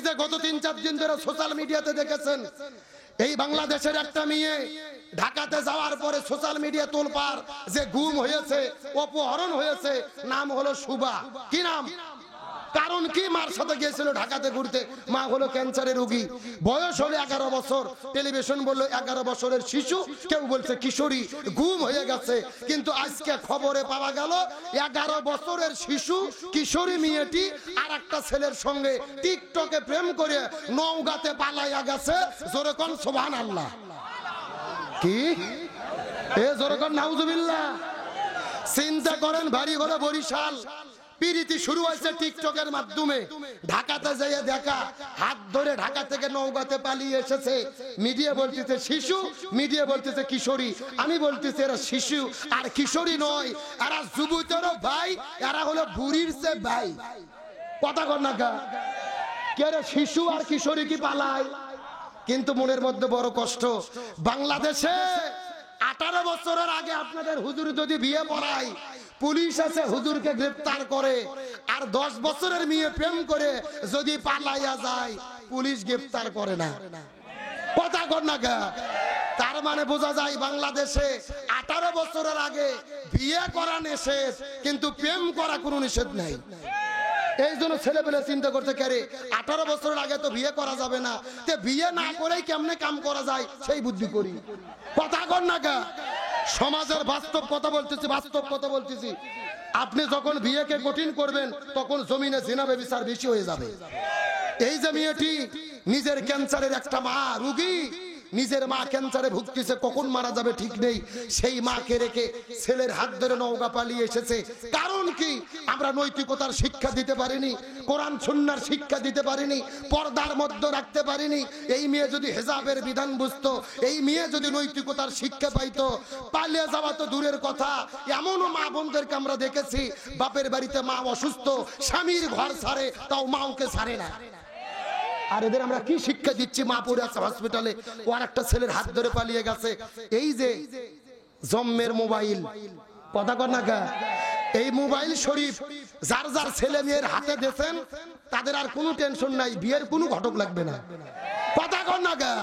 যে গত 3-4 দিন ধরে সোশ্যাল মিডিয়াতে দেখেছেন, এই বাংলাদেশের একটা মেয়ে ঢাকাতে যাওয়ার পরে সোশ্যাল মিডিয়া তোলপাড় যে গুম হয়েছে, অপহরণ হয়েছে, নাম হলো শুভা। কি নাম? কারণ কি? মার সাথে গিয়েছিল ঢাকাতে ঘুরতে, মা হলো ক্যান্সারের রোগী, বয়স হলো 11 বছর। টেলিভিশন বললো 11 বছরের শিশু, কেউ বলছে কিশোরী, গুম হয়ে গেছে। কিন্তু আজকে খবরে পাওয়া গেল 11 বছরের শিশু কিশোরী মেয়েটি আর একটা ছেলের সঙ্গে টিকটকে প্রেম করে নওগাঁতে পালাইয়া গেছে। জোরে কোন সুবহানাল্লাহ। কি এ জোরে কোন নাউজুবিল্লাহ। চিন্তা করেন, বাড়ি হলো বরিশাল, পিরিতি শুরু হয়েছে টিকটকের মাধ্যমে। ঢাকাতে যেয়ে দেখা, হাত ধরে ঢাকা থেকে নওগাঁতে পালিয়ে এসেছে। মিডিয়া বলতেছে শিশু, মিডিয়া বলতেছে কিশোরী। আমি বলতেছি এরা শিশু আর কিশোরী নয়, এরা যুবতেরও ভাই, এরা হলো বুড়ির চেয়ে ভাই। কথা কর না কা? কে রে, শিশু আর কিশোরী কি পালায়? কিন্তু মনের মধ্যে বড় কষ্ট। বাংলাদেশে 18 বছরের আগে আপনাদের হুজুর যদি বিয়ে পড়ায়, পুলিশ আছে হুজুরকে গ্রেফতার করে। আর 10 বছরের মেয়ে প্রেম করে যদি পালাইয়া যায়, পুলিশ গ্রেফতার করে না। কথা কর না গা? তার মানে বোঝা যায় বাংলাদেশে 18 বছরের আগে বিয়ে করা নিষেধ, কিন্তু প্রেম করা কোনো নিষেধ নাই। এই জন্য ছেলেপেলে চিন্তা করতে পারে 18 বছরের আগে তো বিয়ে করা যাবে না, তে বিয়ে না করেই কেমনে কাম করা যায় সেই বুদ্ধি করি। কথা কর না গা? সমাজের বাস্তব কথা বলতেছি, বাস্তব কথা বলতেছি। আপনি যখন বিয়েকে কঠিন করবেন, তখন জমিনে জিনা ব্যভিচার বেশি হয়ে যাবে। এই যে মেয়েটি নিজের ক্যান্সারের একটা মা রোগী, নিজের মা ক্যান্সারে ভুগতেছে, কখন মারা যাবে ঠিক নেই, সেই মাকে রেখে ছেলের হাত ধরে নওগাঁ পালিয়ে এসেছে। কারণ কি? আমরা নৈতিকতার শিক্ষা দিতে পারিনি, কোরআন সুন্নাহর শিক্ষা দিতে পারিনি, পর্দার মধ্যে রাখতে পারিনি। এই মেয়ে যদি হেজাবের বিধান বুঝতো, এই মেয়ে যদি নৈতিকতার শিক্ষা পাইতো, পালিয়ে যাওয়া তো দূরের কথা। এমনও মা বোনদেরকে আমরা দেখেছি, বাপের বাড়িতে মা অসুস্থ, স্বামীর ঘর ছাড়ে, তাও মাওকে ছাড়ে না। আর এদের আমরা কি শিক্ষা দিচ্ছি? মা পড়ে আছে হসপিটালে, ও আর একটা ছেলের হাত ধরে পালিয়ে গেছে। এই যে জম্মের মোবাইল, কথা কর না গা? এই মোবাইল শরীফ যার যার ছেলে মেয়ের হাতে দিয়েছেন, তাদের আর কোনো টেনশন নাই, বিয়ের কোনো ঘটক লাগবে না। কথা কর না গা?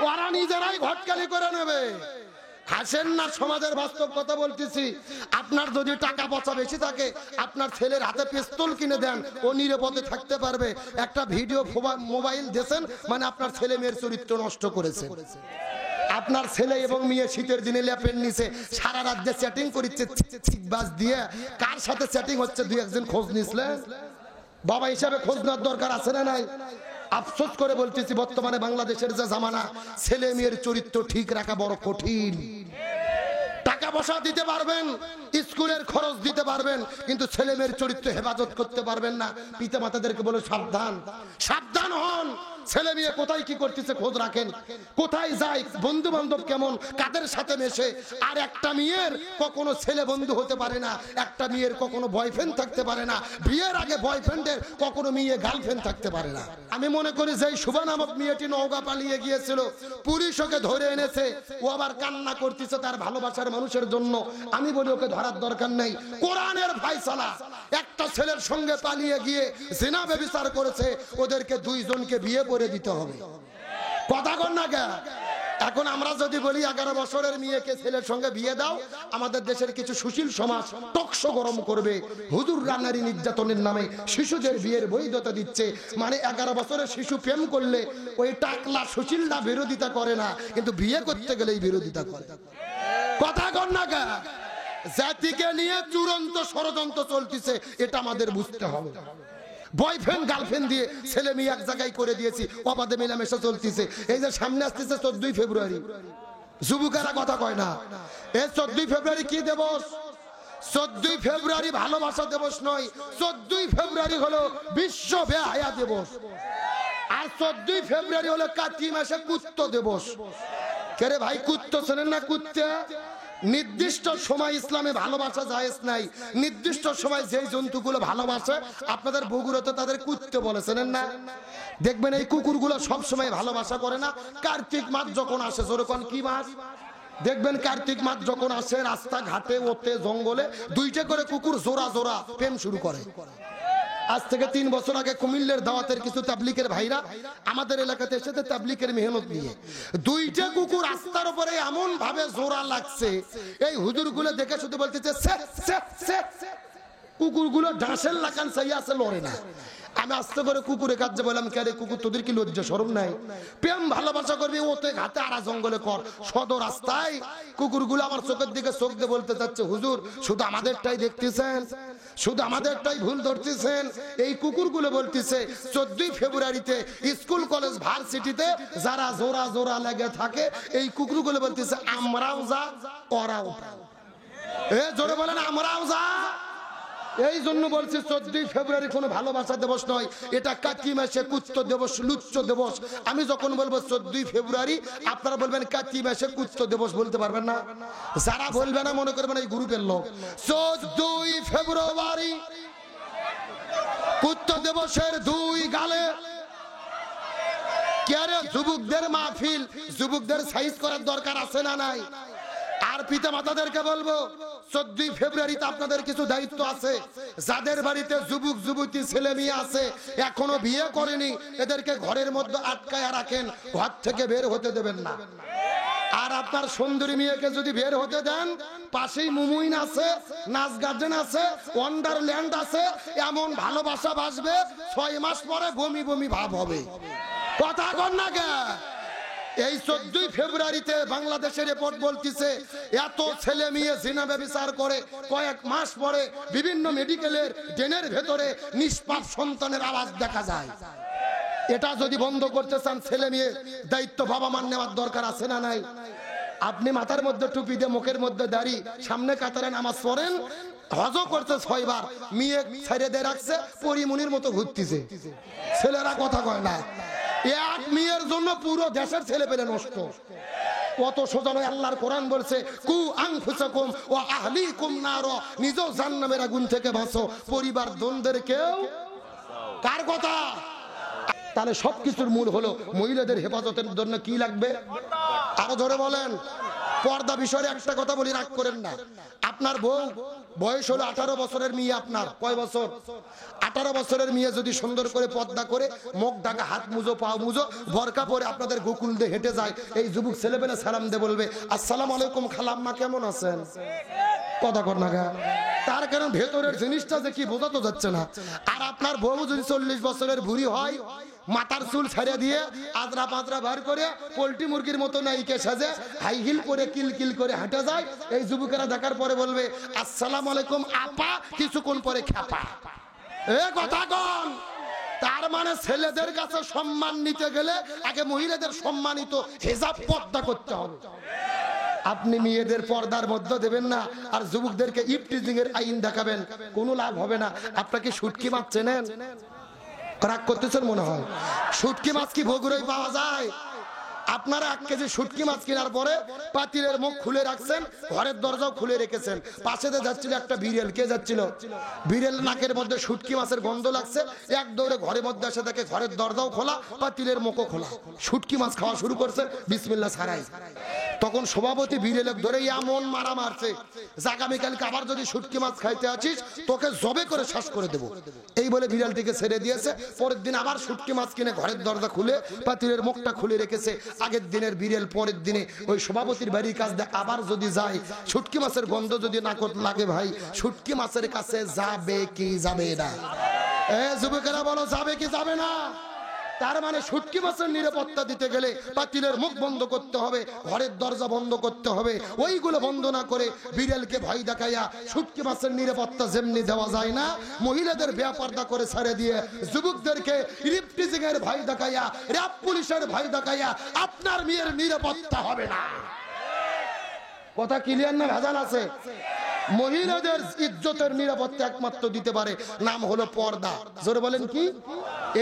ওরা নিজেরাই ঘটকালি করে নেবে। হাসেন না, সমাজের বাস্তব কথা বলতেছি। আপনার যদি টাকা পয়সা বেশি থাকে, আপনার ছেলের হাতে পিস্তল কিনে দেন, ও নিরাপদে থাকতে পারবে। একটা ভিডিও মোবাইল দিয়েছেন মানে আপনার ছেলে মেয়ের চরিত্র নষ্ট করেছে। আপনার ছেলে এবং মেয়ে শীতের দিনে ল্যাপের নিচে সারা রাত দিয়ে চ্যাটিং করছে, বাস দিয়ে কার সাথে চ্যাটিং হচ্ছে 2-1 খোঁজ নিছিলেন? বাবা হিসাবে খোঁজ নেওয়ার দরকার আছে না নাই? আফসোস করে বলতেছি, বর্তমানে বাংলাদেশের যে জামানা, ছেলে মেয়ের চরিত্র ঠিক রাখা বড় কঠিন। টাকা পয়সা দিতে পারবেন, স্কুলের খরচ দিতে পারবেন, কিন্তু ছেলে মেয়ের চরিত্র হেফাজত করতে পারবেন না। পিতা মাতাদেরকে বলে সাবধান, সাবধান হন। ছেলে মেয়ে কোথায় কি করতেছে খোঁজ রাখেন, কোথায় যায়, বন্ধু বান্ধব কেমন, কাদের সাথে মেশে। আর একটা মেয়ের কখনো ছেলে বন্ধু হতে পারে না, একটা মেয়ের কখনো বয়ফ্রেন্ড থাকতে পারে না, বিয়ের আগে বয়ফ্রেন্ডের কখনো মেয়ে গার্লফ্রেন্ড থাকতে পারে না। আমি মনে করি যে শুভা নামক মেয়েটি নওগাঁ পালিয়ে গিয়েছিল, পুলিশ ওকে ধরে এনেছে, ও আবার কান্না করতেছে তার ভালোবাসার মানুষের জন্য। আমি বলি ওকে ধরার দরকার নেই, কোরআনের ফয়সালা। একটা ছেলের সঙ্গে পালিয়ে গিয়ে জিনা ব্যভিচার করেছে, ওদেরকে 2 জনকে বিয়ে করে দিতে হবে। কথা কর না গা? এখন আমরা যদি বলি 11 বছরের মেয়েকে ছেলের সঙ্গে বিয়ে দাও, আমাদের দেশের কিছু সুশীল সমাজ টকশো গরম করবে। হুজুর নারী নির্যাতনের নামে শিশুদের বিয়ের বৈধতা দিচ্ছে। মানে 11 বছরের শিশু প্রেম করলে ওই টাকলা সুশীলরা বিরোধিতা করে না, কিন্তু বিয়ে করতে গেলেই বিরোধিতা করে। কথা কর না গা? জাতিকে নিয়ে চূড়ান্ত ষড়যন্ত্র চলতেছে, এটা আমাদের বুঝতে হবে। বয়ফ্রেন্ড গার্লফ্রেন্ড দিয়ে ছেলে মেয়ে এক জায়গায় করে দিয়েছি, অবাধে মেলামেশা চলতেছে। এই যে সামনে আসতেছে 14ই ফেব্রুয়ারি, যুবকেরা কথা কয় না। এই 14ই ফেব্রুয়ারি কি দিবস? 14ই ফেব্রুয়ারি ভালোবাসা দিবস নয়, 14ই ফেব্রুয়ারি হলো বিশ্ব বেহায়া দিবস। আর 14ই ফেব্রুয়ারি হলো কার্তিক মাসে কুত্ত দিবস। কে রে ভাই, কুত্ত শোনেন না? কুত্তা নির্দিষ্ট সময় ইসলামে ভালোবাসা জায়েজ নাই। নির্দিষ্ট সময় যেই জন্তুগুলো ভালোবাসে, আপনাদের বগুড়াতে তাদের কুত্তে বলেছেন না? দেখবেন এই কুকুরগুলো সব সময় ভালোবাসা করে না। কার্তিক মাস যখন আসে, যেরকম কি মাস দেখবেন, কার্তিক মাস যখন আসে, রাস্তা ঘাটে, ওতে জঙ্গলে 2টা করে কুকুর জোড়া জোড়া প্রেম শুরু করে। আজ থেকে 3 বছর আগে কুমিল্লার দাওয়াতের কিছু তাবলিগের ভাইরা আমাদের এলাকাতে এসেছে তাবলিগের মেহনত নিয়ে। 2টা কুকুর রাস্তার উপরে এমন ভাবে জোড়া লাগছে, এই হুজুরগুলো দেখে শুধু বলতেছে সে সে সে। কুকুরগুলো ডাঁশের লাগান চাই আছে, লড়ে না। আমি আস্তে করে কুকুরে কাজে বললাম, কে রে কুকুর, তোদের কি লজ্জা শরম নাই? প্রেম ভালোবাসা করবি ওতে ঘাটে আড়া জঙ্গলে কর, সদর রাস্তায়। কুকুরগুলো আমার চোখের দিকে চোখ দিয়ে বলতে চাচ্ছে, হুজুর শুধু আমাদেরটাই দেখতেছেন, শুধু আমাদেরটাই ভুল ধরতেছেন। এই কুকুরগুলো বলতেছে 14 ফেব্রুয়ারিতে স্কুল কলেজ ভার্সিটিতে যারা জোড়া জোড়া লেগে থাকে, এই কুকুরগুলো বলতেছে আমরাও যা ওরাও যা। এ জোরে বলেন আমরাও যা। এই জন্য বলছি 14 ফেব্রুয়ারি কোনো ভালোবাসা দিবস নয়, এটা কাকি মাসে কুচ্চ দিবস, লুচ্চ দিবস। আমি যখন বলবো 14 ফেব্রুয়ারি, আপনারা বলবেন কাকি মাসে কুচ্চ দিবস, বলতে পারবেন না। যারা বলবে না মনে করবেন এই গ্রুপের লোক। 14 ফেব্রুয়ারি কুচ্চ দিবসের 2 গালে কে রে যুবকদের মাহফিল, যুবকদের সাইজ করার দরকার আছে না নাই? আর পিতা মাতাদেরকে বলবো 14 ফেব্রুয়ারিতে আপনাদের কিছু দায়িত্ব আছে। যাদের বাড়িতে যুবক যুবতী ছেলে মেয়ে আছে এখনো বিয়ে করেনি, এদেরকে ঘরের মধ্যে আটকায় রাখেন, ঘর থেকে বের হতে দেবেন না। আর আপনার সুন্দরী মেয়েকে যদি বের হতে দেন, পাশেই মুমুইন আছে, নাচ গার্ডেন আছে, ওয়ান্ডারল্যান্ড আছে, এমন ভালোবাসা বাসবে 6 মাস পরে বমি বমি ভাব হবে। কথা কন না কে? এই 14 ফেব্রুয়ারিতে বাংলাদেশের রিপোর্ট বলতেছে এত ছেলে মেয়ে জিনা ব্যভিচার করে, কয়েক মাস পরে বিভিন্ন মেডিকেলের ড্রেনের ভেতরে নিষ্পাপ সন্তানের আওয়াজ দেখা যায়। এটা যদি বন্ধ করতে চান, ছেলে মেয়ে দায়িত্ব বাবা মার নেওয়ার দরকার আছে না নাই? আপনি মাথার মধ্যে টুপি দিয়ে, মুখের মধ্যে দাড়ি, সামনে কাতারে নামাজ পড়েন, হজও করতে 6 বার, মেয়ে ছেড়ে দিয়ে রাখছে, পরিমনির মতো ঘুরতেছে। ছেলেরা কথা কয় না। এক মেয়ের জন্য পুরো দেশের ছেলে পেলে নষ্ট। কত সোজা নয়। আল্লাহর কোরআন বলছে কু আনফুসাকুম ওয়া আহলিকুম নার, নিজেও জাহান্নামের আগুন থেকে বাঁচো, পরিবার জনদেরকেও। কার কথা? তাহলে সবকিছুর মূল হলো মহিলাদের হেফাজতের জন্য কি লাগবে? আরো জোরে বলেন। পর্দা বিষয়ে একটা কথা বলি, রাগ করেন না। আপনার বউ বয়স হলো 18 বছরের মেয়ে, আপনার কয় বছর? 18 বছরের মেয়ে যদি সুন্দর করে পর্দা করে, মুখ ঢাকা, হাত মুজো, পা মুজো, বোরকা পরে আপনাদের গোকুল দিয়ে হেঁটে যায়, এই যুবক ছেলেবেলা সালাম দিয়ে বলবে আসসালামু আলাইকুম খালাম্মা, কেমন আছেন? কথা কর না। তার কারণ ভেতরের জিনিসটা যে কি বোঝা তো যাচ্ছে না। আর আপনার বউ যদি 40 বছরের বুড়ি হয়, মাথার চুল ছেড়ে দিয়ে আদ্রা পাদ্রা বার করে পোল্ট্রি মুরগির মতো নাইকে সাজে হাই হিল করে কিল কিল করে হাঁটে যায়, এই যুবকেরা দেখার পরে বলবে আসসালামু আলাইকুম আপা, কিছুক্ষণ পরে খ্যাপা। এ কথা কন। তার মানে ছেলেদের কাছে সম্মান নিতে গেলে আগে মহিলাদের সম্মানিত হিজাব পর্দা করতে হবে। আপনি মেয়েদের পর্দার মধ্যে দেবেন না, আর যুবকদেরকে ইফটিজিং এর আইন দেখাবেন, কোনো লাভ হবে না। আপনাকে শুটকি মাছ চেনেন? রাগ করতেছেন মনে হয়। শুটকি মাছ কি বগুড়ায় পাওয়া যায়? আপনারা 1 কেজি শুটকি মাছ কেনার পরে পাতিলের মুখ খুলে রাখছেন, ঘরের দরজাও খুলে রেখেছেন। পাশে যাচ্ছিল একটা বিড়েল। কে যাচ্ছিল? বিড়েল। নাকের মধ্যে শুটকি মাছের গন্ধ লাগছে, এক দৌড়ে ঘরের মধ্যে এসে দেখে ঘরের দরজাও খোলা, পাতিলের মুখও খোলা, শুটকি মাছ খাওয়া শুরু করছে বিসমিল্লাহ ছাড়াই। তখন সভাপতি বিড়েলের ধরে এমন মারা মারছে, আগামীকালকে আবার যদি শুটকি মাছ খাইতে আছিস তোকে জবে করে শ্বাস করে দেবো, এই বলে বিড়ালটিকে ছেড়ে দিয়েছে। পরের দিন আবার শুটকি মাছ কিনে ঘরের দরজা খুলে পাতিলের মুখটা খুলে রেখেছে। আগের দিনের বিড়েল পরের দিনে ওই সভাপতির বাড়ির কাছ দিয়ে আবার যদি যায়, শুটকি মাছের গন্ধ যদি নাকত লাগে, ভাই শুটকি মাছের কাছে যাবে কি যাবে না? এ যুবকেরা বলো, যাবে কি যাবে না? তার মানে শুটকি মাছের নিরাপত্তা দিতে গেলে পাতিলের মুখ বন্ধ করতে হবে, ঘরের দরজা বন্ধ করতে হবে। ওইগুলো বন্ধ না করে বিড়ালকে ভয় দেখাইয়া শুটকি মাছের নিরাপত্তা যেমনি দেওয়া যায় না, মহিলাদের বেপরদা করে ছেড়ে দিয়ে যুবকদেরকে ইফটিজিং এর ভয় দেখাইয়া, র‍্যাব পুলিশের ভয় দেখাইয়া আপনার মেয়ের নিরাপত্তা হবে না। কথা ক্লিয়ার না ভেজাল আছে? মহিলাদের ইজ্জতের নিরাপত্তা একমাত্র দিতে পারে, নাম হলো পর্দা। জোরে বলেন কি?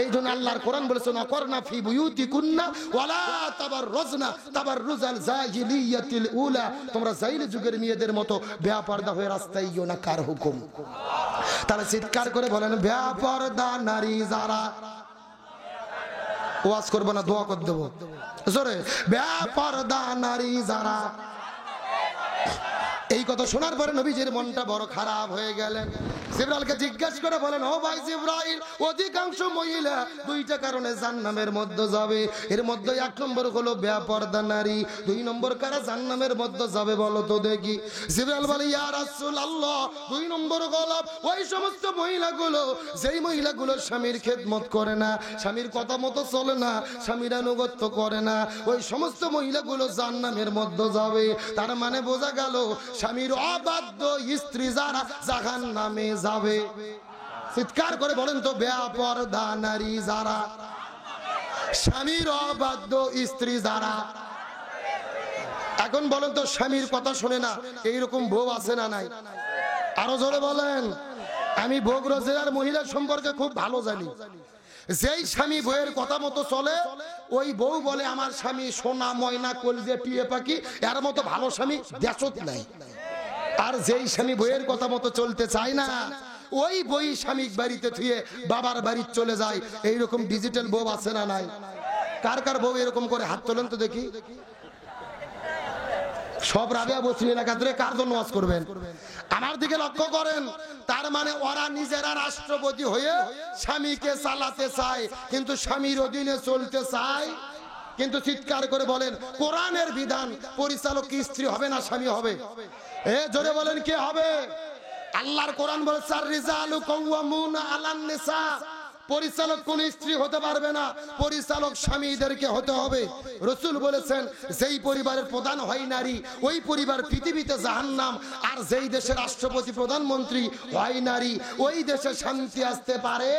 এই জন্য আল্লাহর কোরআন বলেছে নাকরনা ফি বুয়ুতিকুন্না ওয়ালা তাবাররুজনা তাবাররুজাল জাহিলিয়াতিল উলা, তোমরা জাহিলি যুগের মেয়েদের মতো বেপরদা হয়ে রাস্তায় ইও না। কার হুকুম? তাহলে চিৎকার করে বলেন বেপরদা নারী যারা। ওয়াজ করব না, দোয়া করে দেব জোরে। বেপরদা নারী যারা। এই কথা শোনার পরে নবীজির মনটা বড় খারাপ হয়ে গেলেন। জিবরাইলকে জিজ্ঞাসা করে বলেন, ও ভাই জিবরাইল, অধিকাংশ মহিলা দুইটা কারণে জাহান্নামের মধ্যে যাবে। এর মধ্যে এক নম্বর হলো বেপরদা নারী, দুই নম্বর কারা জাহান্নামের মধ্যে যাবে বলো তো দেখি। জিবরাইল বলে, ইয়া রাসূলুল্লাহ, দুই নম্বর হলো ওই সমস্ত মহিলাগুলো যেই মহিলাগুলো স্বামীর খেদমত করে না, স্বামীর কথা মতো চলে না, স্বামীর আনুগত্য করে না, ওই সমস্ত মহিলাগুলো জাহান্নামের মধ্যে যাবে। তার মানে বোঝা গেল স্বামীর অবাধ্য স্ত্রী যারা জাহান্নামে যাবে। চিৎকার করে বলেন তো, বেপরদা নারী যারা, স্বামীর অবাধ্য স্ত্রী যারা। এখন বলেন তো, স্বামীর কথা শুনে না এইরকম বউ আছে না নাই? আরো জোরে বলেন। আমি বগুড়া জেলার মহিলা সম্পর্কে খুব ভালো জানি। যেই স্বামী বউয়ের কথা মতো চলে, ওই বউ বলে আমার স্বামী সোনা ময়না কলজে টিয়ে পাখি, এর মতো ভালো স্বামী দেশত নাই। আর যেই স্বামী বউয়ের কথা মতো চলতে চায় না, ওই বই স্বামী বাড়িতে থুয়ে বাবার বাড়ি চলে যায়। এইরকম ডিজিটাল বউ আছে না নাই? কার কার বউ এরকম করে হাত তোলেন তো দেখি। সব রাবিয়া বসরি এলাকা ধরে কার জন্য ওয়াজ করবেন? আমার দিকে লক্ষ্য করেন। তার মানে ওরা নিজেরা রাষ্ট্রপতি হয়ে স্বামীকে চালাতে চায়, কিন্তু স্বামীর অধীনে চলতে চায়। কিন্তু চিৎকার করে বলেন, কোরআনের বিধান পরিচালক কি স্ত্রী হবে না স্বামী হবে? এ জোরে বলেন, কে হবে? আল্লাহর কোরআন বলেছে, আর-রিজালু কাওয়ামুনা আলান নিসা। পরিচালক কোন স্ত্রী হতে পারবে না, পরিচালক স্বামীদেরকে হতে হবে। রাসূল বলেছেন, যেই পরিবারের প্রধান হয় নারী, ওই পরিবার পৃথিবীতে জাহান্নাম। আর যেই দেশের রাষ্ট্রপতি প্রধানমন্ত্রী হয় নারী, ওই দেশে শান্তি আসতে পারে